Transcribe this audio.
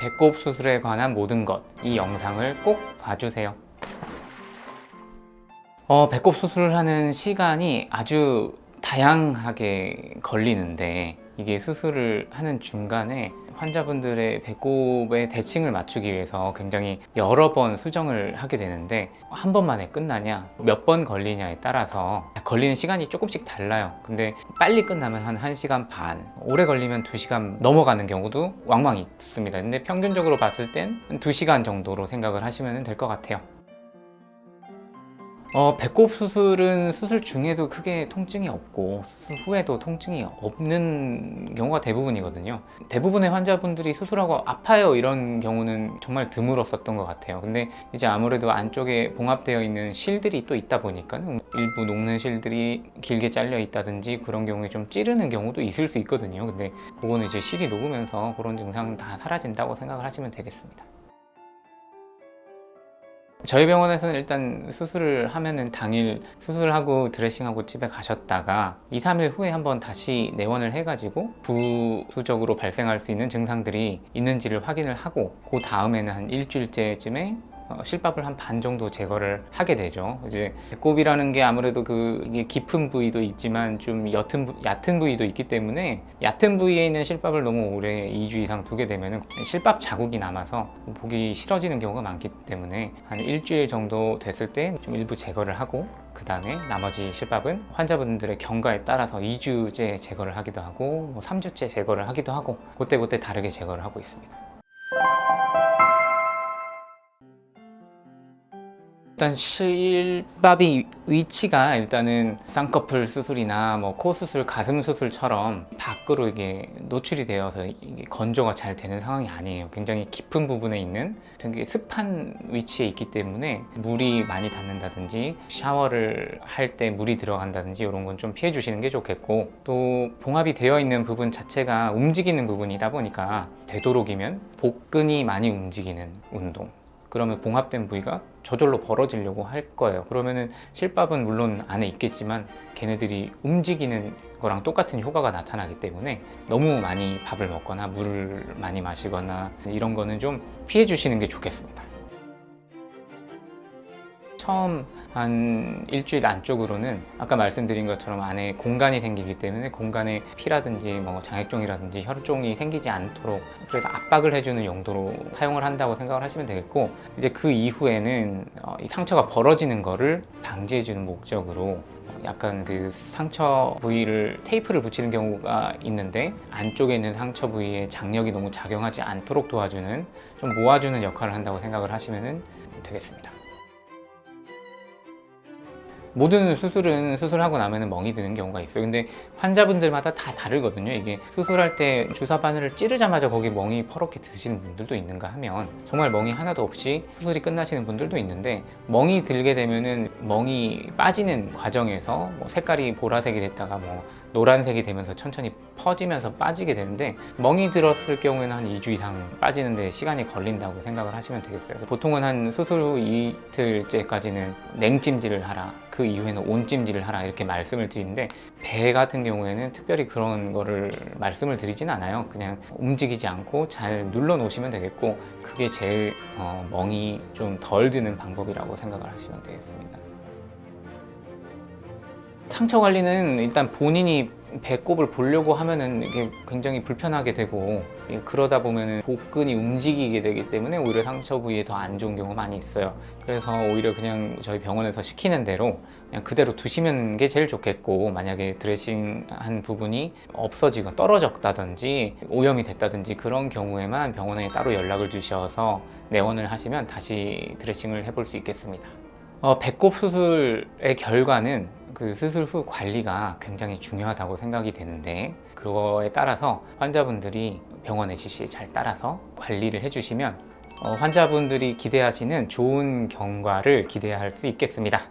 배꼽 수술에 관한 모든 것, 이 영상을 꼭 봐주세요. 배꼽 수술을 하는 시간이 아주 다양하게 걸리는데, 이게 수술을 하는 중간에 환자분들의 배꼽의 대칭을 맞추기 위해서 굉장히 여러 번 수정을 하게 되는데, 한 번만에 끝나냐, 몇 번 걸리냐에 따라서 걸리는 시간이 조금씩 달라요. 근데 빨리 끝나면 한 1시간 반, 오래 걸리면 2시간 넘어가는 경우도 왕왕 있습니다. 근데 평균적으로 봤을 땐 2시간 정도로 생각을 하시면 될 것 같아요. 배꼽 수술은 수술 중에도 크게 통증이 없고 수술 후에도 통증이 없는 경우가 대부분이거든요. 대부분의 환자분들이 수술하고 아파요 이런 경우는 정말 드물었었던 것 같아요. 근데 이제 아무래도 안쪽에 봉합되어 있는 실들이 또 있다 보니까 일부 녹는 실들이 길게 잘려 있다든지 그런 경우에 좀 찌르는 경우도 있을 수 있거든요. 근데 그거는 이제 실이 녹으면서 그런 증상은 다 사라진다고 생각을 하시면 되겠습니다. 저희 병원에서는 일단 수술을 하면은 당일 수술하고 드레싱하고 집에 가셨다가 2, 3일 후에 한번 다시 내원을 해가지고 부수적으로 발생할 수 있는 증상들이 있는지를 확인을 하고, 그 다음에는 한 일주일째쯤에 실밥을 한 반 정도 제거를 하게 되죠. 이제 배꼽이라는 게 아무래도 이게 깊은 부위도 있지만 좀 얕은 부위도 있기 때문에 얕은 부위에 있는 실밥을 너무 오래 2주 이상 두게 되면 실밥 자국이 남아서 보기 싫어지는 경우가 많기 때문에 한 일주일 정도 됐을 때 좀 일부 제거를 하고, 그 다음에 나머지 실밥은 환자분들의 경과에 따라서 2주째 제거를 하기도 하고 3주째 제거를 하기도 하고, 그때 다르게 제거를 하고 있습니다. 일단 실밥이 위치가 일단은 쌍꺼풀 수술이나 코 수술, 가슴 수술처럼 밖으로 이게 노출이 되어서 이게 건조가 잘 되는 상황이 아니에요. 굉장히 깊은 부분에 있는 되게 습한 위치에 있기 때문에 물이 많이 닿는다든지 샤워를 할 때 물이 들어간다든지 이런 건 좀 피해 주시는 게 좋겠고, 또 봉합이 되어 있는 부분 자체가 움직이는 부분이다 보니까 되도록이면 복근이 많이 움직이는 운동, 그러면 봉합된 부위가 저절로 벌어지려고 할 거예요. 그러면은 실밥은 물론 안에 있겠지만 걔네들이 움직이는 거랑 똑같은 효과가 나타나기 때문에 너무 많이 밥을 먹거나 물을 많이 마시거나 이런 거는 좀 피해 주시는 게 좋겠습니다. 처음 한 일주일 안쪽으로는 아까 말씀드린 것처럼 안에 공간이 생기기 때문에 공간에 피라든지 장액종이라든지 혈종이 생기지 않도록, 그래서 압박을 해주는 용도로 사용을 한다고 생각을 하시면 되겠고, 이제 그 이후에는 이 상처가 벌어지는 거를 방지해주는 목적으로 약간 상처 부위를 테이프를 붙이는 경우가 있는데, 안쪽에 있는 상처 부위에 장력이 너무 작용하지 않도록 도와주는, 좀 모아주는 역할을 한다고 생각을 하시면 되겠습니다. 모든 수술은 수술하고 나면 멍이 드는 경우가 있어요. 근데 환자분들마다 다 다르거든요. 이게 수술할 때 주사 바늘을 찌르자마자 거기 멍이 퍼렇게 드시는 분들도 있는가 하면 정말 멍이 하나도 없이 수술이 끝나시는 분들도 있는데, 멍이 들게 되면은 멍이 빠지는 과정에서 색깔이 보라색이 됐다가 노란색이 되면서 천천히 퍼지면서 빠지게 되는데, 멍이 들었을 경우에는 한 2주 이상 빠지는데 시간이 걸린다고 생각을 하시면 되겠어요. 보통은 한 수술 후 이틀째까지는 냉찜질을 하라, 그 이후에는 온찜질을 하라 이렇게 말씀을 드리는데, 배 같은 경우에는 특별히 그런 거를 말씀을 드리진 않아요. 그냥 움직이지 않고 잘 눌러 놓으시면 되겠고, 그게 제일 멍이 좀 덜 드는 방법이라고 생각을 하시면 되겠습니다. 상처 관리는 일단 본인이 배꼽을 보려고 하면은 이게 굉장히 불편하게 되고, 그러다 보면은 복근이 움직이게 되기 때문에 오히려 상처 부위에 더 안 좋은 경우가 많이 있어요. 그래서 오히려 그냥 저희 병원에서 시키는 대로 그냥 그대로 두시면 게 제일 좋겠고, 만약에 드레싱한 부분이 없어지거나 떨어졌다든지 오염이 됐다든지 그런 경우에만 병원에 따로 연락을 주셔서 내원을 하시면 다시 드레싱을 해볼 수 있겠습니다. 배꼽 수술의 결과는 수술 후 관리가 굉장히 중요하다고 생각이 되는데, 그거에 따라서 환자분들이 병원의 지시에 잘 따라서 관리를 해주시면 환자분들이 기대하시는 좋은 경과를 기대할 수 있겠습니다.